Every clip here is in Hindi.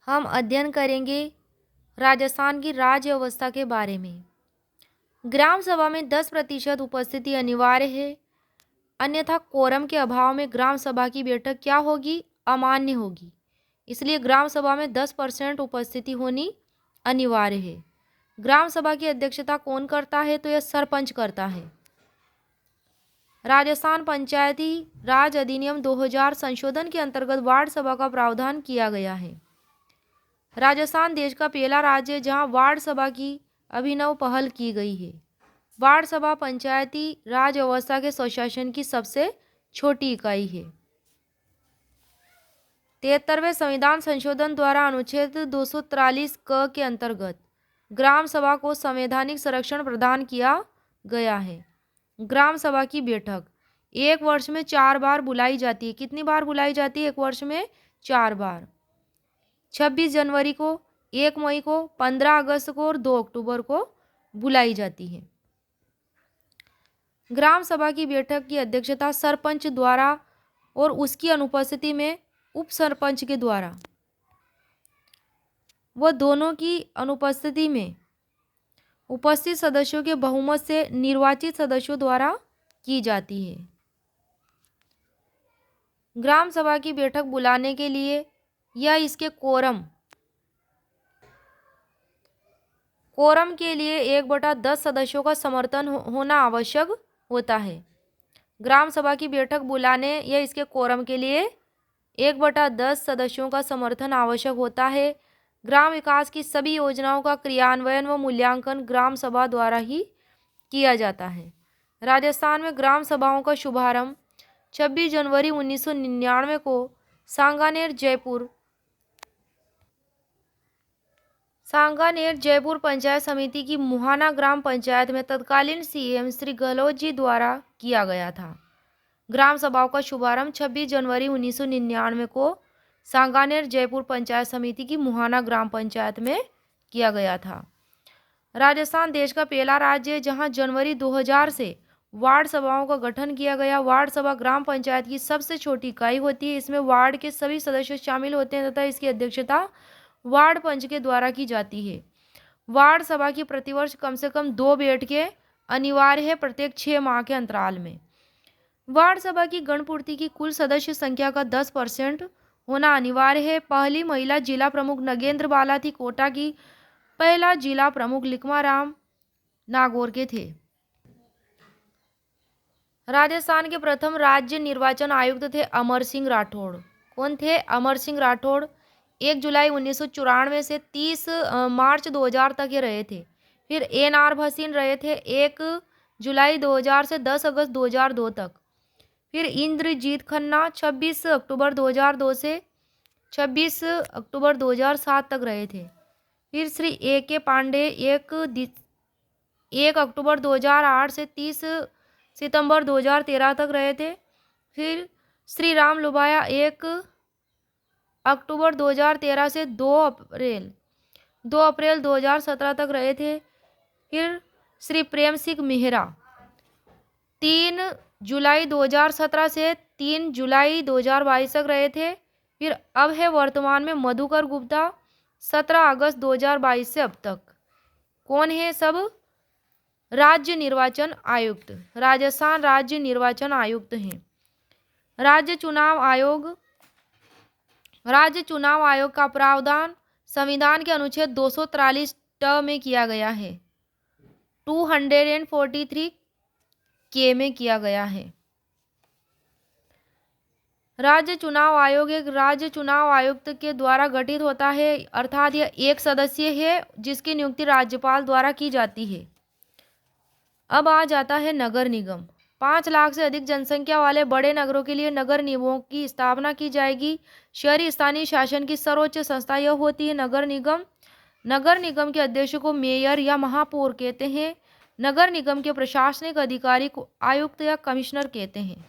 हम अध्ययन करेंगे राजस्थान की राज्य व्यवस्था के बारे में। ग्राम सभा में 10% उपस्थिति अनिवार्य है, अन्यथा कोरम के अभाव में ग्राम सभा की बैठक क्या होगी? अमान्य होगी। इसलिए ग्राम सभा में 10% उपस्थिति होनी अनिवार्य है। ग्राम सभा की अध्यक्षता कौन करता है? तो यह सरपंच करता है। राजस्थान पंचायती राज अधिनियम 2000 संशोधन के अंतर्गत वार्ड सभा का प्रावधान किया गया है। राजस्थान देश का पहला राज्य है जहां वार्ड सभा की अभिनव पहल की गई है। वार्ड सभा पंचायती राज व्यवस्था के स्वशासन की सबसे छोटी इकाई है। 73वें संविधान संशोधन द्वारा अनुच्छेद 243 क के अंतर्गत ग्राम सभा को संवैधानिक संरक्षण प्रदान किया गया है। ग्राम सभा की बैठक एक वर्ष में 4 बार बुलाई जाती है। कितनी बार बुलाई जाती है? एक वर्ष में 4 बार। 26 जनवरी को, 1 मई को, 15 अगस्त को और 2 अक्टूबर को बुलाई जाती है। ग्राम सभा की बैठक की अध्यक्षता सरपंच द्वारा और उसकी अनुपस्थिति में उप सरपंच के द्वारा व दोनों की अनुपस्थिति में उपस्थित सदस्यों के बहुमत से निर्वाचित सदस्यों द्वारा की जाती है। ग्राम सभा की बैठक बुलाने के लिए या इसके कोरम के लिए 1/10 सदस्यों का समर्थन होना आवश्यक होता है। ग्राम सभा की बैठक बुलाने या इसके कोरम के लिए 1/10 सदस्यों का समर्थन आवश्यक होता है। ग्राम विकास की सभी योजनाओं का क्रियान्वयन व मूल्यांकन ग्राम सभा द्वारा ही किया जाता है। राजस्थान में ग्राम सभाओं का शुभारंभ 26 जनवरी 1999 को सांगानेर जयपुर पंचायत समिति की मुहाना ग्राम पंचायत में तत्कालीन सीएम श्री गहलोत जी द्वारा किया गया था। ग्राम सभाओं का शुभारंभ 26 जनवरी 1999 को सांगानेर जयपुर पंचायत समिति की मुहाना ग्राम पंचायत में किया गया था। राजस्थान देश का पहला राज्य है जहां जनवरी 2000 से वार्ड सभाओं का गठन किया गया। वार्ड सभा ग्राम पंचायत की सबसे छोटी इकाई होती है। इसमें वार्ड के सभी सदस्य शामिल होते हैं तथा इसकी अध्यक्षता वार्ड पंच के द्वारा की जाती है। वार्ड सभा की प्रतिवर्ष कम से कम 2 बैठकें अनिवार्य है, प्रत्येक 6 माह के अंतराल में। वार्ड सभा की गणपूर्ति की कुल सदस्य संख्या का 10% होना अनिवार्य है। पहली महिला जिला प्रमुख नगेंद्र बाला थी। कोटा की पहला जिला प्रमुख लिकमाराम नागौर के थे। राजस्थान के प्रथम राज्य निर्वाचन आयुक्त थे अमर सिंह राठौड़। कौन थे? अमर सिंह राठौड़ 1 जुलाई 1994 से 30 मार्च 2000 तक ये रहे थे। फिर एन.आर. भसीन रहे थे 1 जुलाई 2000 से 10 अगस्त 2002 तक। फिर इंद्रजीत खन्ना 26 अक्टूबर 2002 से 26 अक्टूबर 2007 तक रहे थे। फिर श्री ए.के. पांडे 1 अक्टूबर 2008 से 30 सितंबर 2013 तक रहे थे। फिर श्री राम लुबाया 1 अक्टूबर 2013 से 2 अप्रैल 2017 तक रहे थे। फिर श्री प्रेम सिंह मेहरा 3 जुलाई 2017 से 3 जुलाई 2022 तक रहे थे। फिर अब है वर्तमान में मधुकर गुप्ता 17 अगस्त 2022 से अब तक। कौन है सब? राज्य निर्वाचन आयुक्त। राजस्थान राज्य निर्वाचन आयुक्त हैं। राज्य चुनाव आयोग का प्रावधान संविधान के अनुच्छेद 243 में किया गया है। 243 के में किया गया है। राज्य चुनाव आयोग एक राज्य चुनाव आयुक्त के द्वारा गठित होता है, अर्थात यह एक सदस्य है जिसकी नियुक्ति राज्यपाल द्वारा की जाती है। अब आ जाता है नगर निगम। 5 लाख से अधिक जनसंख्या वाले बड़े नगरों के लिए नगर निगमों की स्थापना की जाएगी। शहरी स्थानीय शासन की सर्वोच्च संस्था यह होती है नगर निगम। नगर निगम के अध्यक्ष को मेयर या महापौर कहते हैं। नगर निगम के प्रशासनिक अधिकारी को आयुक्त या कमिश्नर कहते हैं।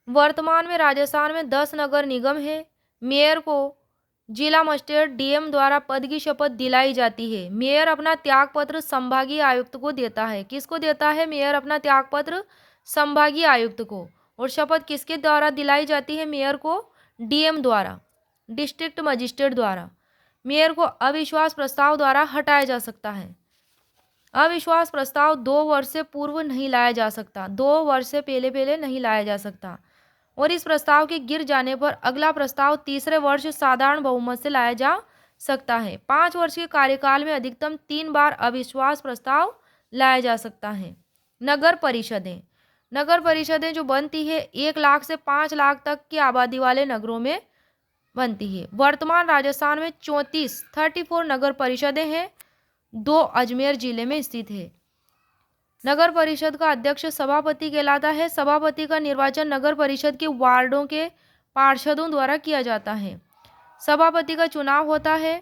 वर्तमान में राजस्थान में 10 नगर निगम है। मेयर को जिला मजिस्ट्रेट डीएम द्वारा पद की शपथ दिलाई जाती है। मेयर अपना त्यागपत्र संभागीय आयुक्त को देता है। किसको देता है? मेयर अपना त्यागपत्र संभागीय आयुक्त को। और शपथ किसके द्वारा दिलाई जाती है? मेयर को डीएम द्वारा। डिस्ट्रिक्ट मजिस्ट्रेट द्वारा। मेयर को अविश्वास प्रस्ताव द्वारा हटाया जा सकता है। अविश्वास प्रस्ताव 2 वर्ष से पूर्व नहीं लाया जा सकता, 2 वर्ष से पहले नहीं लाया जा सकता और इस प्रस्ताव के गिर जाने पर अगला प्रस्ताव तीसरे वर्ष साधारण बहुमत से लाया जा सकता है। 5 वर्ष के कार्यकाल में अधिकतम 3 बार अविश्वास प्रस्ताव लाया जा सकता है। नगर परिषदें, नगर परिषदें जो बनती है 1 लाख से 5 लाख तक की आबादी वाले नगरों में बनती है। वर्तमान राजस्थान में 34 नगर परिषदें हैं, 2 अजमेर जिले में स्थित है। नगर परिषद का अध्यक्ष सभापति कहलाता है। सभापति का निर्वाचन नगर परिषद के वार्डों के पार्षदों द्वारा किया जाता है। सभापति का चुनाव होता है,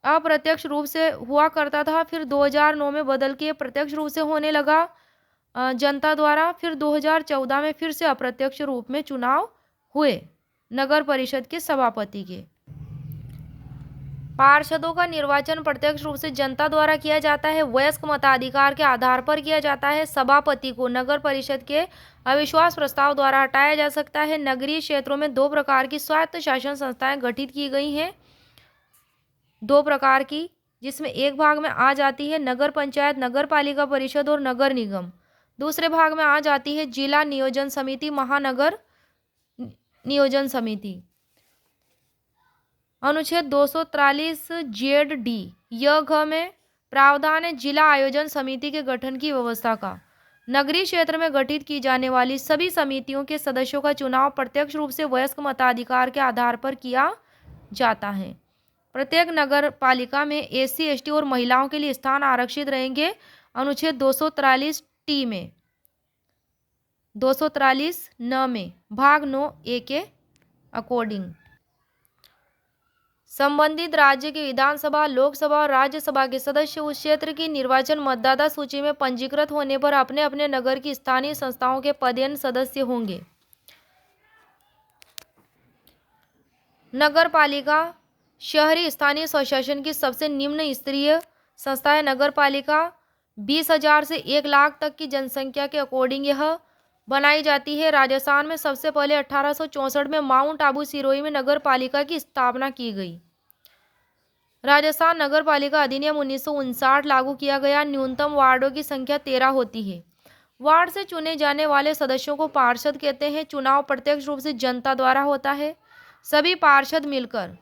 अप्रत्यक्ष रूप से हुआ करता था, फिर 2009 में बदल के प्रत्यक्ष रूप से होने लगा जनता द्वारा। फिर 2014 में फिर से अप्रत्यक्ष रूप में चुनाव हुए नगर परिषद के सभापति के। पार्षदों का निर्वाचन प्रत्यक्ष रूप से जनता द्वारा किया जाता है, वयस्क मताधिकार के आधार पर किया जाता है। सभापति को नगर परिषद के अविश्वास प्रस्ताव द्वारा हटाया जा सकता है। नगरीय क्षेत्रों में 2 प्रकार की स्वायत्त शासन संस्थाएं गठित की गई हैं, 2 प्रकार की, जिसमें एक भाग में आ जाती है नगर पंचायत, नगर पालिका परिषद और नगर निगम। दूसरे भाग में आ जाती है जिला नियोजन समिति, महानगर नियोजन समिति। अनुच्छेद 243 जेड डी य घ में प्रावधान है जिला आयोजन समिति के गठन की व्यवस्था का। नगरीय क्षेत्र में गठित की जाने वाली सभी समितियों के सदस्यों का चुनाव प्रत्यक्ष रूप से वयस्क मताधिकार के आधार पर किया जाता है। प्रत्येक नगर पालिका में एससी, एसटी और महिलाओं के लिए स्थान आरक्षित रहेंगे। अनुच्छेद 243 टी में, 243 न में भाग 9 ए के अकॉर्डिंग संबंधित राज्य के विधानसभा, लोकसभा और राज्यसभा के सदस्य उस क्षेत्र की निर्वाचन मतदाता सूची में पंजीकृत होने पर अपने अपने नगर की स्थानीय संस्थाओं के पदेन सदस्य होंगे। नगर पालिका शहरी स्थानीय स्वशासन की सबसे निम्न स्तरीय संस्था है। नगर पालिका 20,000 से 1 लाख तक की जनसंख्या के अकॉर्डिंग यह बनाई जाती है। राजस्थान में सबसे पहले 1864 में माउंट आबू सिरोही में नगर पालिका की स्थापना की गई। राजस्थान नगर पालिका अधिनियम 1959 लागू किया गया। न्यूनतम वार्डों की संख्या 13 होती है। वार्ड से चुने जाने वाले सदस्यों को पार्षद कहते हैं। चुनाव प्रत्यक्ष रूप से जनता द्वारा होता है। सभी पार्षद मिलकर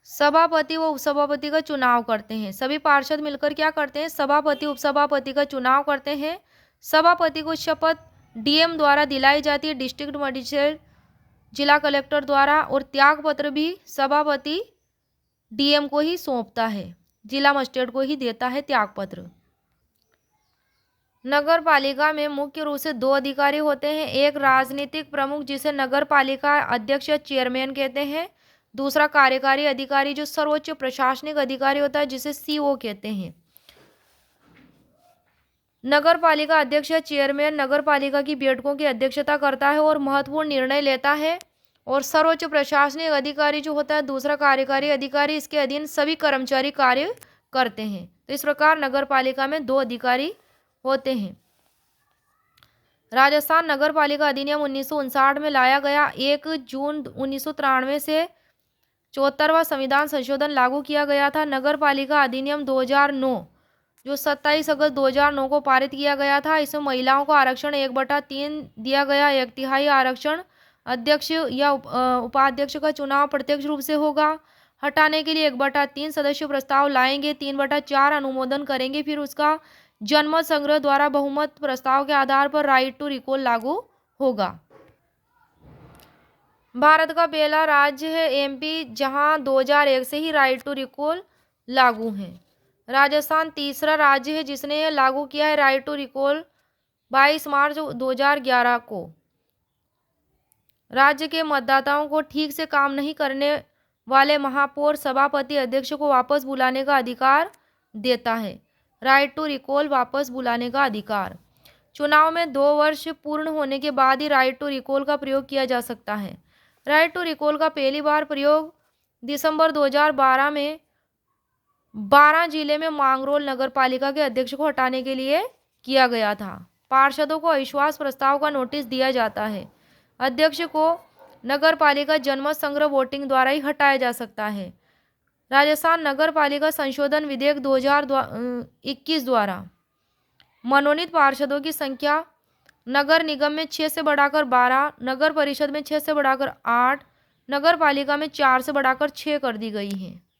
सभापति व उपसभापति का चुनाव करते हैं। सभी पार्षद मिलकर क्या करते हैं? सभापति उपसभापति का चुनाव करते हैं। सभापति को शपथ डीएम द्वारा दिलाई जाती है, डिस्ट्रिक्ट मजिस्ट्रेट जिला कलेक्टर द्वारा, और त्याग पत्र भी सभापति डीएम को ही सौंपता है, जिला मजिस्ट्रेट को ही देता है त्याग पत्र। नगर पालिका में मुख्य रूप से 2 अधिकारी होते हैं। एक राजनीतिक प्रमुख जिसे नगर पालिका अध्यक्ष या चेयरमैन कहते हैं। दूसरा कार्यकारी अधिकारी जो सर्वोच्च प्रशासनिक अधिकारी होता है, जिसे सीओ कहते हैं। नगर पालिका अध्यक्ष या चेयरमैन नगर पालिका की बैठकों की अध्यक्षता करता है और महत्वपूर्ण निर्णय लेता है। और सर्वोच्च प्रशासनिक अधिकारी जो होता है, दूसरा कार्यकारी अधिकारी, इसके अधीन सभी कर्मचारी कार्य करते हैं। तो इस प्रकार नगर पालिका में 2 अधिकारी होते हैं। राजस्थान नगर पालिका अधिनियम 1959 में लाया गया। 1 जून 1993 से 74वां संविधान संशोधन लागू किया गया था। नगर पालिका अधिनियम 2009 जो 27 अगस्त 2009 को पारित किया गया था। इसमें महिलाओं को आरक्षण 1/3 दिया गया। 1/3 आरक्षण अध्यक्ष या उपाध्यक्ष का चुनाव प्रत्यक्ष रूप से होगा। हटाने के लिए 1/3 सदस्य प्रस्ताव लाएंगे, 3/4 अनुमोदन करेंगे, फिर उसका जनमत संग्रह द्वारा बहुमत प्रस्ताव के आधार पर राइट टू रिकॉल लागू होगा। भारत का पहला राज्य है एमपी, जहां 2001 से ही राइट टू रिकॉल लागू है। राजस्थान तीसरा राज्य है जिसने यह लागू किया है राइट टू रिकॉल 22 मार्च 2011 को। राज्य के मतदाताओं को ठीक से काम नहीं करने वाले महापौर सभापति अध्यक्ष को वापस बुलाने का अधिकार देता है। राइट टू रिकॉल वापस बुलाने का अधिकार। चुनाव में 2 वर्ष पूर्ण होने के बाद ही राइट टू रिकॉल का प्रयोग किया जा सकता है। राइट टू रिकॉल का पहली बार प्रयोग दिसंबर 2012 में 12 जिले में मांगरोल नगर पालिका के अध्यक्ष को हटाने के लिए किया गया था। पार्षदों को अविश्वास प्रस्ताव का नोटिस दिया जाता है। अध्यक्ष को नगर पालिका जनमत संग्रह वोटिंग द्वारा ही हटाया जा सकता है। राजस्थान नगर पालिका संशोधन विधेयक 2021 द्वारा मनोनीत पार्षदों की संख्या नगर निगम में 6 से बढ़ाकर 12, नगर परिषद में 6 से बढ़ाकर 8, नगर पालिका में 4 से बढ़ाकर 6 कर दी गई है।